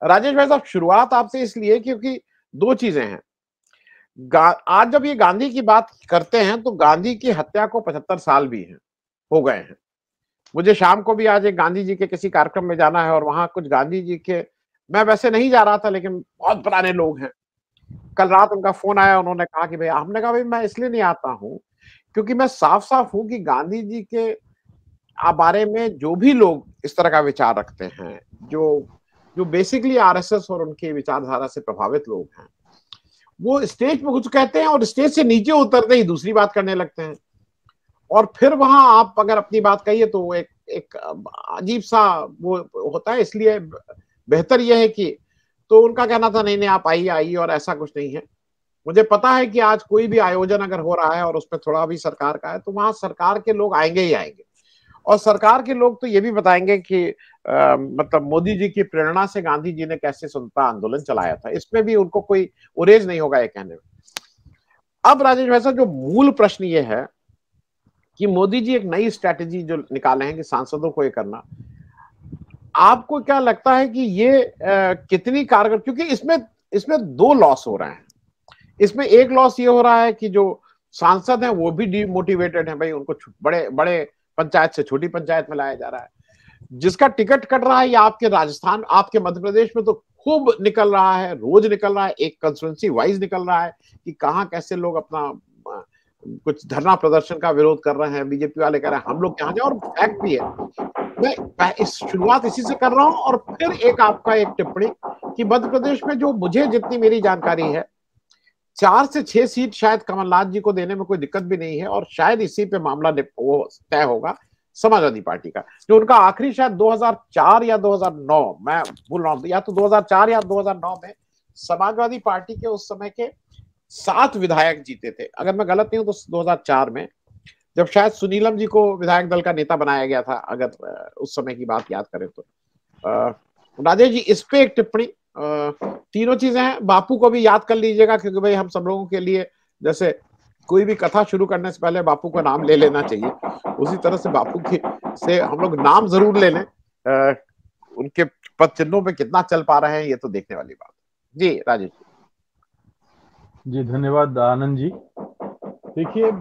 राजेश भाई साहब, शुरुआत आपसे इसलिए क्योंकि दो चीजें हैं। आज जब ये गांधी की बात करते हैं तो गांधी की हत्या को 75 साल भी हैं, हो गए हैं। मुझे शाम को भी आज एक गांधी जी के किसी कार्यक्रम में जाना है और वहां कुछ गांधी जी के, मैं वैसे नहीं जा रहा था लेकिन बहुत पुराने लोग हैं। कल रात उनका फोन आया, उन्होंने कहा कि भाई, हमने कहा भाई मैं इसलिए नहीं आता हूं क्योंकि मैं साफ साफ हूं कि गांधी जी के बारे में जो भी लोग इस तरह का विचार रखते हैं, जो जो बेसिकली आरएसएस और उनकी विचारधारा से प्रभावित लोग हैं, वो स्टेज पे कुछ कहते हैं और स्टेज से नीचे उतरते ही दूसरी बात करने लगते हैं। और फिर वहां आप अगर अपनी बात कहिए तो एक एक अजीब सा वो होता है। इसलिए बेहतर यह है कि, तो उनका कहना था नहीं नहीं आप आइए आइए, और ऐसा कुछ नहीं है। मुझे पता है कि आज कोई भी आयोजन अगर हो रहा है और उसमें थोड़ा भी सरकार का है तो वहां सरकार के लोग आएंगे ही आएंगे। और सरकार के लोग तो ये भी बताएंगे कि मतलब मोदी जी की प्रेरणा से गांधी जी ने कैसे स्वतंत्रता आंदोलन चलाया था। इसमें भी उनको कोई उरेज नहीं होगा ये कहने में। अब राजेश भाई साहब, जो मूल प्रश्न ये है कि मोदी जी एक नई स्ट्रैटेजी जो निकाले हैं कि सांसदों को ये करना, आपको क्या लगता है कि ये कितनी कारगर, क्योंकि इसमें इसमें दो लॉस हो रहे हैं। इसमें एक लॉस ये हो रहा है कि जो सांसद हैं वो भी डिमोटिवेटेड हैं, भाई उनको बड़े बड़े पंचायत से छोटी पंचायत में लाया जा रहा है। जिसका टिकट कट रहा है या आपके राजस्थान, आपके मध्य प्रदेश में तो खूब निकल रहा है, रोज निकल रहा है, एक कंस्टिट्यूंसी वाइज निकल रहा है कि कहाँ कैसे लोग अपना कुछ धरना प्रदर्शन का विरोध कर रहे हैं। बीजेपी वाले कह रहे हैं हम लोग कहाँ जाए, और फैक्ट भी है। मैं इस शुरुआत इसी से कर रहा हूं और फिर एक आपका एक टिप्पणी कि मध्य प्रदेश में जो मुझे जितनी मेरी जानकारी है 4 से 6 सीट शायद कमलनाथ जी को देने में कोई दिक्कत भी नहीं है, और शायद इसी पे मामला वो तय होगा समाजवादी पार्टी का। जो उनका आखिरी शायद 2004 या 2009, मैं भूल रहा हूं, या तो 2004 या 2009 में समाजवादी पार्टी के उस समय के 7 विधायक जीते थे। अगर मैं गलत नहीं हूं तो 2004 में, जब शायद सुनीलम जी को विधायक दल का नेता बनाया गया था, अगर उस समय की बात याद करें तो। राजेश जी, इस पे एक टिप्पणी। तीनों चीजें हैं, बापू को भी याद कर लीजिएगा क्योंकि भाई हम सब लोगों के लिए, जैसे कोई भी कथा शुरू करने से पहले बापू का नाम ले लेना चाहिए, उसी तरह से बापू की से हम लोग नाम जरूर ले लें। उनके पद चिन्हों पे कितना चल पा रहे हैं ये तो देखने वाली बात है। जी राजेश जी, धन्यवाद आनंद जी। देखिए,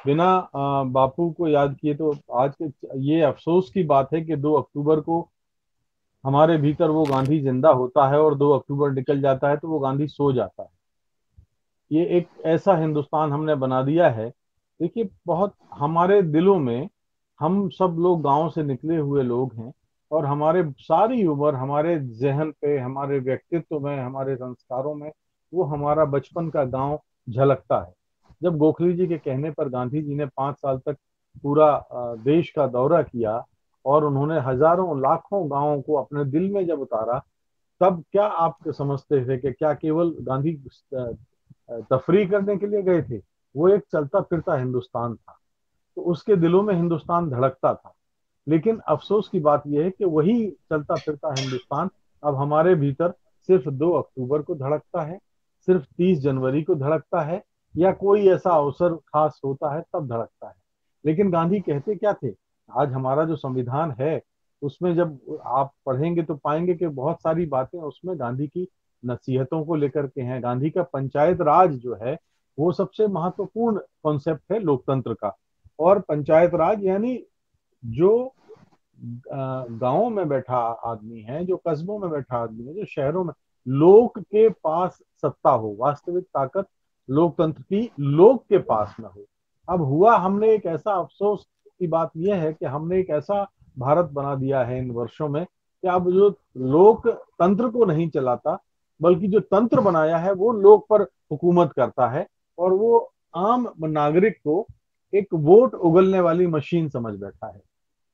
बिना बापू को याद किए तो आज के ये अफसोस की बात है कि 2 अक्टूबर को हमारे भीतर वो गांधी जिंदा होता है और 2 अक्टूबर निकल जाता है तो वो गांधी सो जाता है। ये एक ऐसा हिंदुस्तान हमने बना दिया है। देखिए, बहुत हमारे दिलों में, हम सब लोग गांव से निकले हुए लोग हैं और हमारे सारी उम्र हमारे जहन पे, हमारे व्यक्तित्व में, हमारे संस्कारों में वो हमारा बचपन का गांव झलकता है। जब गोखले जी के कहने पर गांधी जी ने 5 साल तक पूरा देश का दौरा किया और उन्होंने हजारों लाखों गांवों को अपने दिल में जब उतारा, तब क्या आप समझते थे कि क्या केवल गांधी तफरीह करने के लिए गए थे? वो एक चलता फिरता हिंदुस्तान था, तो उसके दिलों में हिंदुस्तान धड़कता था। लेकिन अफसोस की बात यह है कि वही चलता फिरता हिंदुस्तान अब हमारे भीतर सिर्फ 2 अक्टूबर को धड़कता है, सिर्फ 30 जनवरी को धड़कता है, या कोई ऐसा अवसर खास होता है तब धड़कता है। लेकिन गांधी कहते क्या थे? आज हमारा जो संविधान है उसमें जब आप पढ़ेंगे तो पाएंगे कि बहुत सारी बातें उसमें गांधी की नसीहतों को लेकर के हैं। गांधी का पंचायत राज जो है वो सबसे महत्वपूर्ण कॉन्सेप्ट है लोकतंत्र का। और पंचायत राज यानी जो गांवों में बैठा आदमी है, जो कस्बों में बैठा आदमी है, जो शहरों में, लोग के पास सत्ता हो, वास्तविक ताकत लोकतंत्र की लोग के पास न हो। अब हुआ, हमने एक ऐसा, अफसोस की बात यह है कि हमने एक ऐसा भारत बना दिया है इन वर्षों में कि अब जो लोकतंत्र को नहीं चलाता बल्कि जो तंत्र बनाया है वो लोग पर हुकूमत करता है, और वो आम नागरिक को एक वोट उगलने वाली मशीन समझ बैठा है।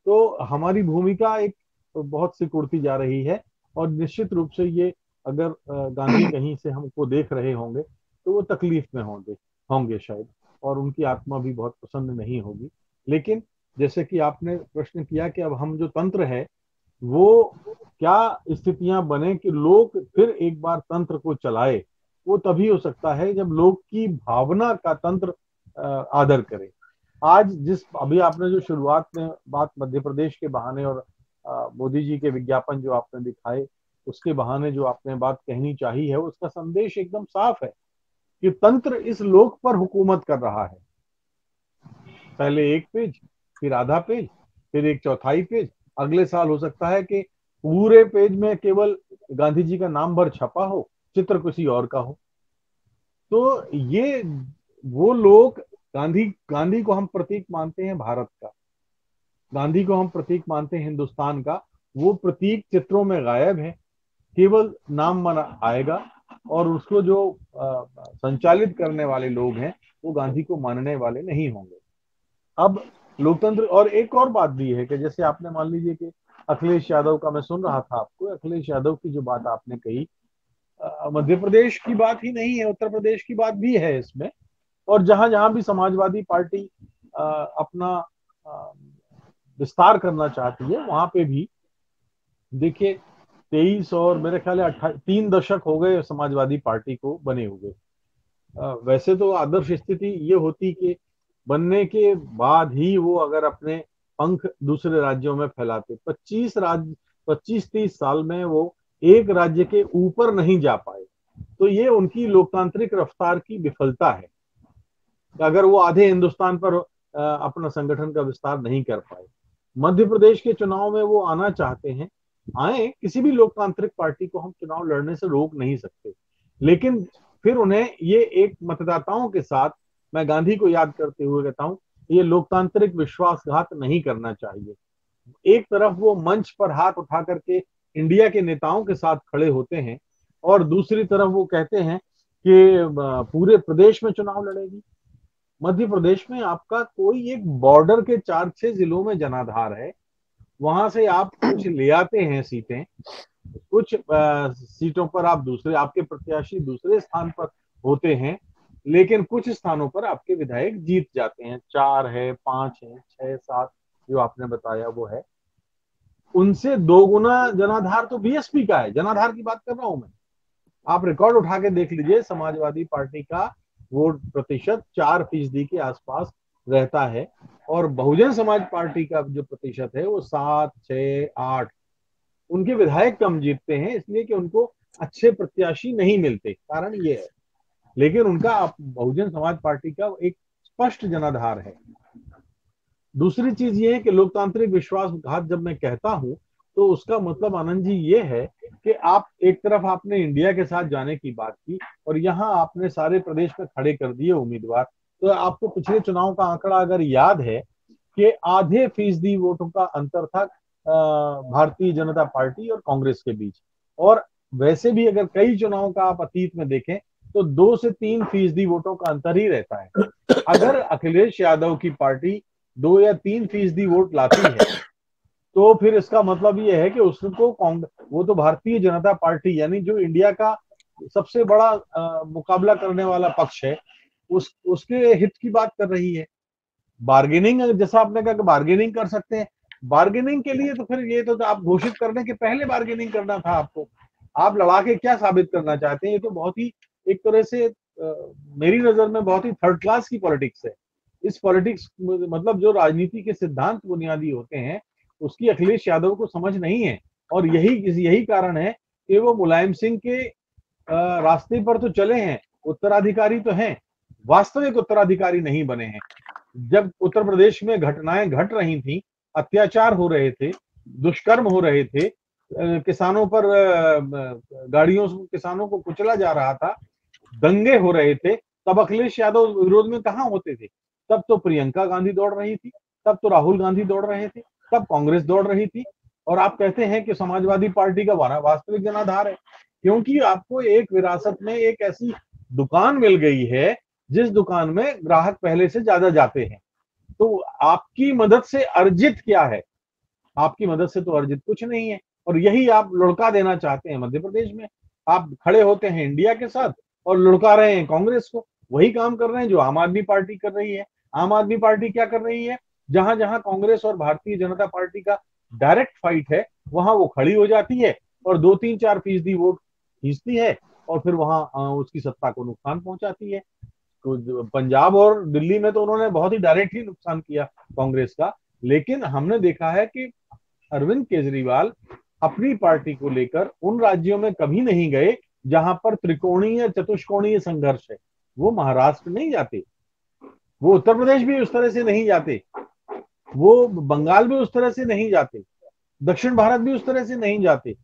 तो हमारी भूमिका एक बहुत सिकुड़ती जा रही है। और निश्चित रूप से ये, अगर गांधी कहीं से हमको देख रहे होंगे तो वो तकलीफ में होंगे होंगे शायद, और उनकी आत्मा भी बहुत पसंद नहीं होगी। लेकिन जैसे कि आपने प्रश्न किया कि अब हम जो तंत्र है वो क्या स्थितियां बने कि लोग फिर एक बार तंत्र को चलाए, वो तभी हो सकता है जब लोग की भावना का तंत्र आदर करे। आज जिस अभी आपने जो शुरुआत में बात मध्य प्रदेश के बहाने और मोदी जी के विज्ञापन जो आपने दिखाए उसके बहाने जो आपने बात कहनी चाहिए है, उसका संदेश एकदम साफ है कि तंत्र इस लोक पर हुकूमत कर रहा है। पहले एक पेज, फिर आधा पेज, फिर एक चौथाई पेज, अगले साल हो सकता है कि पूरे पेज में केवल गांधी जी का नाम भर छपा हो, चित्र किसी और का हो। तो ये वो लोग, गांधी गांधी को हम प्रतीक मानते हैं भारत का, गांधी को हम प्रतीक मानते हैं हिंदुस्तान का, वो प्रतीक चित्रों में गायब है। केवल नाम बना आएगा और उसको जो संचालित करने वाले लोग हैं वो गांधी को मानने वाले नहीं होंगे। अब लोकतंत्र, और एक और बात भी है कि जैसे आपने मान लीजिए कि अखिलेश यादव का, मैं सुन रहा था आपको, अखिलेश यादव की जो बात आपने कही, मध्य प्रदेश की बात ही नहीं है, उत्तर प्रदेश की बात भी है इसमें। और जहां जहां भी समाजवादी पार्टी अपना विस्तार करना चाहती है वहां पे भी देखिए 23 और मेरे ख्याल है 3 दशक हो गए समाजवादी पार्टी को बने हुए। वैसे तो आदर्श स्थिति ये होती कि बनने के बाद ही वो अगर अपने पंख दूसरे राज्यों में फैलाते, 25 30 साल में वो एक राज्य के ऊपर नहीं जा पाए। तो ये उनकी लोकतांत्रिक रफ्तार की विफलता है, अगर वो आधे हिंदुस्तान पर अपना संगठन का विस्तार नहीं कर पाए। मध्य प्रदेश के चुनाव में वो आना चाहते हैं, आए, किसी भी लोकतांत्रिक पार्टी को हम चुनाव लड़ने से रोक नहीं सकते, लेकिन फिर उन्हें ये एक मतदाताओं के साथ, मैं गांधी को याद करते हुए कहता हूं, ये लोकतांत्रिक विश्वासघात नहीं करना चाहिए। एक तरफ वो मंच पर हाथ उठा करके इंडिया के नेताओं के साथ खड़े होते हैं और दूसरी तरफ वो कहते हैं कि पूरे प्रदेश में चुनाव लड़ेगी। मध्य प्रदेश में आपका कोई एक बॉर्डर के 4 6 जिलों में जनाधार है, वहां से आप कुछ ले आते हैं सीटें, कुछ सीटों पर आप दूसरे, आपके प्रत्याशी दूसरे स्थान पर होते हैं, लेकिन कुछ स्थानों पर आपके विधायक जीत जाते हैं, 4 है, 5 है, 6 7 जो आपने बताया वो है। उनसे 2 गुना जनाधार तो बीएसपी का है, जनाधार की बात कर रहा हूं मैं। आप रिकॉर्ड उठा के देख लीजिए, समाजवादी पार्टी का वोट प्रतिशत 4% के आसपास रहता है और बहुजन समाज पार्टी का जो प्रतिशत है वो 7 6 8। उनके विधायक कम जीतते हैं इसलिए कि उनको अच्छे प्रत्याशी नहीं मिलते, कारण ये है। लेकिन उनका बहुजन समाज पार्टी का एक स्पष्ट जनाधार है। दूसरी चीज ये है कि लोकतांत्रिक विश्वासघात जब मैं कहता हूं तो उसका मतलब आनंद जी ये है कि आप एक तरफ आपने इंडिया के साथ जाने की बात की और यहाँ आपने सारे प्रदेश में खड़े कर दिए उम्मीदवार। तो आपको पिछले चुनाव का आंकड़ा अगर याद है कि आधे फीसदी वोटों का अंतर था भारतीय जनता पार्टी और कांग्रेस के बीच। और वैसे भी अगर कई चुनाव का आप अतीत में देखें तो 2 से 3% वोटों का अंतर ही रहता है। अगर अखिलेश यादव की पार्टी 2 या 3% वोट लाती है तो फिर इसका मतलब ये है कि उसको वो तो भारतीय जनता पार्टी यानी जो इंडिया का सबसे बड़ा मुकाबला करने वाला पक्ष है, उसके हित की बात कर रही है। बार्गेनिंग, जैसा आपने कहा कि बार्गेनिंग कर सकते हैं, बार्गेनिंग के लिए तो फिर ये तो आप घोषित करने के पहले बार्गेनिंग करना था आपको। आप लड़ा के क्या साबित करना चाहते हैं? ये तो बहुत ही एक तरह से मेरी नजर में बहुत ही थर्ड क्लास की पॉलिटिक्स है। इस पॉलिटिक्स मतलब जो राजनीति के सिद्धांत बुनियादी होते हैं उसकी अखिलेश यादव को समझ नहीं है। और यही कारण है कि वो मुलायम सिंह के रास्ते पर तो चले हैं, उत्तराधिकारी तो हैं, वास्तविक उत्तराधिकारी नहीं बने हैं। जब उत्तर प्रदेश में घटनाएं घट रही थी, अत्याचार हो रहे थे, दुष्कर्म हो रहे थे, किसानों पर गाड़ियों से किसानों को कुचला जा रहा था, दंगे हो रहे थे, तब अखिलेश यादव विरोध में कहाँ होते थे? तब तो प्रियंका गांधी दौड़ रही थी, तब तो राहुल गांधी दौड़ रहे थे, तब कांग्रेस दौड़ रही थी। और आप कहते हैं कि समाजवादी पार्टी का वास्तविक जनाधार है, क्योंकि आपको एक विरासत में एक ऐसी दुकान मिल गई है जिस दुकान में ग्राहक पहले से ज्यादा जाते हैं। तो आपकी मदद से अर्जित क्या है? आपकी मदद से तो अर्जित कुछ नहीं है। और यही आप लुढ़का देना चाहते हैं मध्य प्रदेश में। आप खड़े होते हैं इंडिया के साथ और लुढ़का रहे हैं कांग्रेस को। वही काम कर रहे हैं जो आम आदमी पार्टी कर रही है। आम आदमी पार्टी क्या कर रही है? जहां जहां कांग्रेस और भारतीय जनता पार्टी का डायरेक्ट फाइट है वहां वो खड़ी हो जाती है और 2 3 4% वोट खींचती है और फिर वहां उसकी सत्ता को नुकसान पहुंचाती है। पंजाब और दिल्ली में तो उन्होंने बहुत ही डायरेक्टली नुकसान किया कांग्रेस का। लेकिन हमने देखा है कि अरविंद केजरीवाल अपनी पार्टी को लेकर उन राज्यों में कभी नहीं गए जहां पर त्रिकोणीय चतुष्कोणीय संघर्ष है। वो महाराष्ट्र नहीं जाते, वो उत्तर प्रदेश भी उस तरह से नहीं जाते, वो बंगाल भी उस तरह से नहीं जाते, दक्षिण भारत भी उस तरह से नहीं जाते।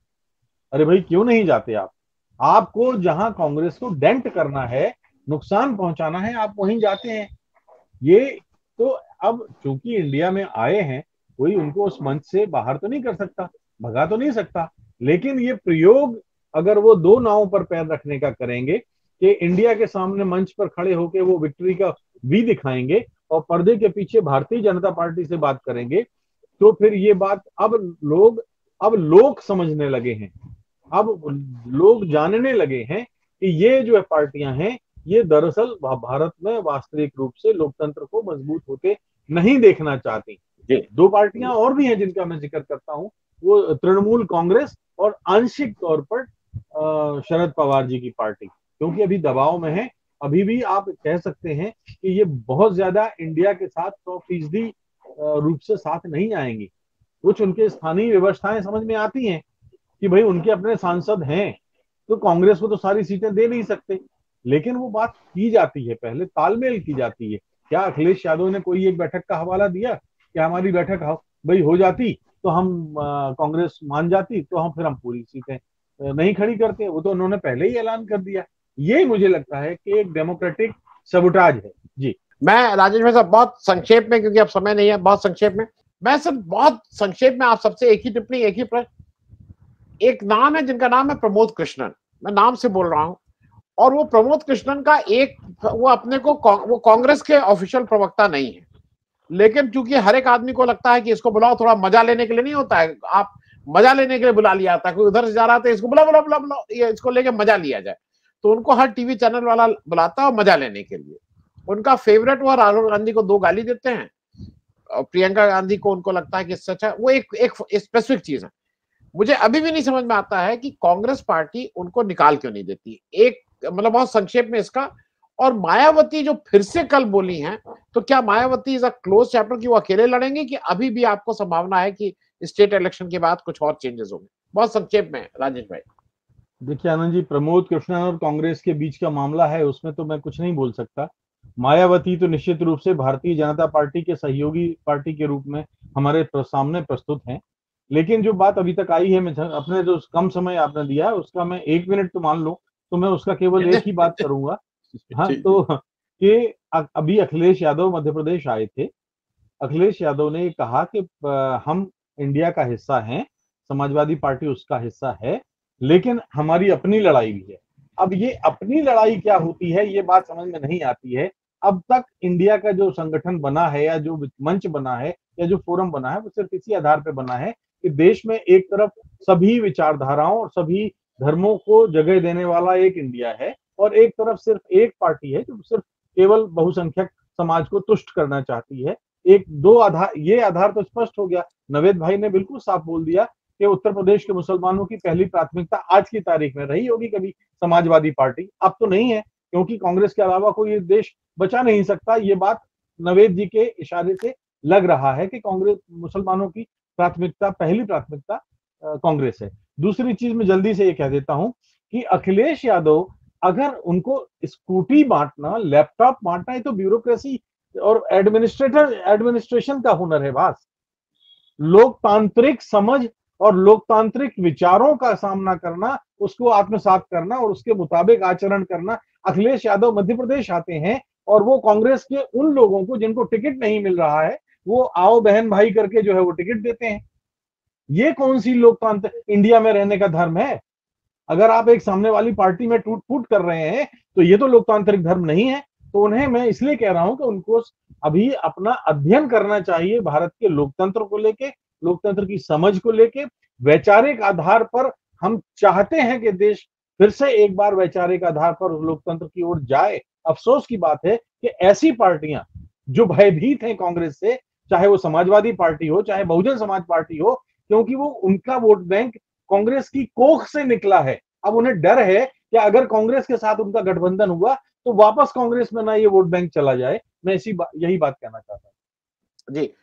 अरे भाई क्यों नहीं जाते आप? आपको जहां कांग्रेस को डेंट करना है, नुकसान पहुंचाना है, आप वहीं जाते हैं। ये तो अब चूंकि इंडिया में आए हैं, कोई उनको उस मंच से बाहर तो नहीं कर सकता, भगा तो नहीं सकता। लेकिन ये प्रयोग अगर वो दो नावों पर पैर रखने का करेंगे कि इंडिया के सामने मंच पर खड़े होकर वो विक्ट्री का वी दिखाएंगे और पर्दे के पीछे भारतीय जनता पार्टी से बात करेंगे, तो फिर ये बात अब लोग समझने लगे हैं, अब लोग जानने लगे हैं कि ये जो पार्टियां हैं ये दरअसल भारत में वास्तविक रूप से लोकतंत्र को मजबूत होते नहीं देखना चाहती। दो पार्टियां और भी हैं जिनका मैं जिक्र करता हूं, वो तृणमूल कांग्रेस और आंशिक तौर पर शरद पवार जी की पार्टी, क्योंकि अभी दबाव में है। अभी भी आप कह सकते हैं कि ये बहुत ज्यादा इंडिया के साथ 100% रूप से साथ नहीं आएंगी। कुछ उनके स्थानीय व्यवस्थाएं समझ में आती हैं कि भाई उनके अपने सांसद हैं, तो कांग्रेस को तो सारी सीटें दे नहीं सकते, लेकिन वो बात की जाती है, पहले तालमेल की जाती है। क्या अखिलेश यादव ने कोई एक बैठक का हवाला दिया कि हमारी बैठक भाई हो जाती तो हम कांग्रेस मान जाती तो हम फिर हम पूरी सीटें नहीं खड़ी करते? वो तो उन्होंने पहले ही ऐलान कर दिया। ये मुझे लगता है कि एक डेमोक्रेटिक सबुटाज है। जी मैं राजेश भाई साहब बहुत संक्षेप में, क्योंकि अब समय नहीं है, बहुत संक्षेप में मैं सिर्फ बहुत संक्षेप में आप सबसे एक ही टिप्पणी, एक ही प्रश्न। एक नाम है जिनका नाम है प्रमोद कृष्णन, मैं नाम से बोल रहा हूं, और वो प्रमोद कृष्णन का वो अपने को वो कांग्रेस के ऑफिशियल प्रवक्ता नहीं है, लेकिन क्योंकि हर एक आदमी को लगता है कि इसको बुलाओ थोड़ा मजा लेने के लिए, नहीं होता है आप मजा लेने के लिए बुला लिया आता है, कोई उधर से जा रहा था इसको बुला बुला बुला बुला, ये इसको लेके मजा लिया जाए, तो उनको हर टीवी चैनल वाला बुलाता है मजा लेने के लिए। उनका फेवरेट वो राहुल गांधी को 2 गाली देते हैं और प्रियंका गांधी को उनको लगता है कि सच है, वो एक स्पेसिफिक चीज है। मुझे अभी भी नहीं समझ में आता है कि कांग्रेस पार्टी उनको निकाल क्यों नहीं देती। एक मतलब बहुत संक्षेप में इसका। और मायावती जो फिर से कल बोली हैं, तो क्या Mayawati is a close chapter कि वो अकेले लड़ेंगे, कि अभी भी आपको संभावना है कि स्टेट इलेक्शन के बाद कुछ और चेंजेस होंगे? बहुत संक्षेप में राजेश भाई। देखिए आनंद जी, प्रमोद कृष्णन और कांग्रेस के बीच का मामला है, उसमें तो मैं कुछ नहीं बोल सकता। मायावती तो निश्चित रूप से भारतीय जनता पार्टी के सहयोगी पार्टी के रूप में हमारे सामने प्रस्तुत हैं। लेकिन जो बात अभी तक आई है, मैं अपने जो कम समय आपने दिया है उसका मैं 1 मिनट तो मान लो, तो मैं उसका केवल एक ही बात करूंगा। हाँ, तो कि अभी अखिलेश यादव मध्य प्रदेश आए थे। अखिलेश यादव ने कहा कि हम इंडिया का हिस्सा हैं, समाजवादी पार्टी उसका हिस्सा है, लेकिन हमारी अपनी लड़ाई भी है। अब ये अपनी लड़ाई क्या होती है, ये बात समझ में नहीं आती है। अब तक इंडिया का जो संगठन बना है या जो मंच बना है या जो फोरम बना है, वो सिर्फ इसी आधार पर बना है कि देश में एक तरफ सभी विचारधाराओं और सभी धर्मों को जगह देने वाला एक इंडिया है, और एक तरफ सिर्फ एक पार्टी है जो सिर्फ केवल बहुसंख्यक समाज को तुष्ट करना चाहती है। एक दो आधार, ये आधार तो स्पष्ट हो गया। नवेद भाई ने बिल्कुल साफ बोल दिया कि उत्तर प्रदेश के मुसलमानों की पहली प्राथमिकता आज की तारीख में रही होगी कभी समाजवादी पार्टी, अब तो नहीं है, क्योंकि कांग्रेस के अलावा कोई देश बचा नहीं सकता। ये बात नवेद जी के इशारे से लग रहा है कि कांग्रेस मुसलमानों की प्राथमिकता, पहली प्राथमिकता कांग्रेस है। दूसरी चीज मैं जल्दी से ये कह देता हूं कि अखिलेश यादव अगर उनको स्कूटी बांटना, लैपटॉप बांटना, ये तो ब्यूरोक्रेसी और एडमिनिस्ट्रेशन का हुनर है बास। लोकतांत्रिक समझ और लोकतांत्रिक विचारों का सामना करना, उसको आत्मसात करना और उसके मुताबिक आचरण करना। अखिलेश यादव मध्य प्रदेश आते हैं और वो कांग्रेस के उन लोगों को जिनको टिकट नहीं मिल रहा है, वो आओ बहन भाई करके जो है वो टिकट देते हैं। ये कौन सी लोकतांत्रिक इंडिया में रहने का धर्म है? अगर आप एक सामने वाली पार्टी में टूट फूट कर रहे हैं तो ये तो लोकतांत्रिक धर्म नहीं है। तो उन्हें मैं इसलिए कह रहा हूं कि उनको अभी अपना अध्ययन करना चाहिए भारत के लोकतंत्र को लेके, लोकतंत्र की समझ को लेके। वैचारिक आधार पर हम चाहते हैं कि देश फिर से एक बार वैचारिक आधार पर लोकतंत्र की ओर जाए। अफसोस की बात है कि ऐसी पार्टियां जो भयभीत हैं कांग्रेस से, चाहे वो समाजवादी पार्टी हो चाहे बहुजन समाज पार्टी हो, क्योंकि वो उनका वोट बैंक कांग्रेस की कोख से निकला है। अब उन्हें डर है कि अगर कांग्रेस के साथ उनका गठबंधन हुआ तो वापस कांग्रेस में ना ये वोट बैंक चला जाए। मैं यही बात कहना चाहता हूँ। जी,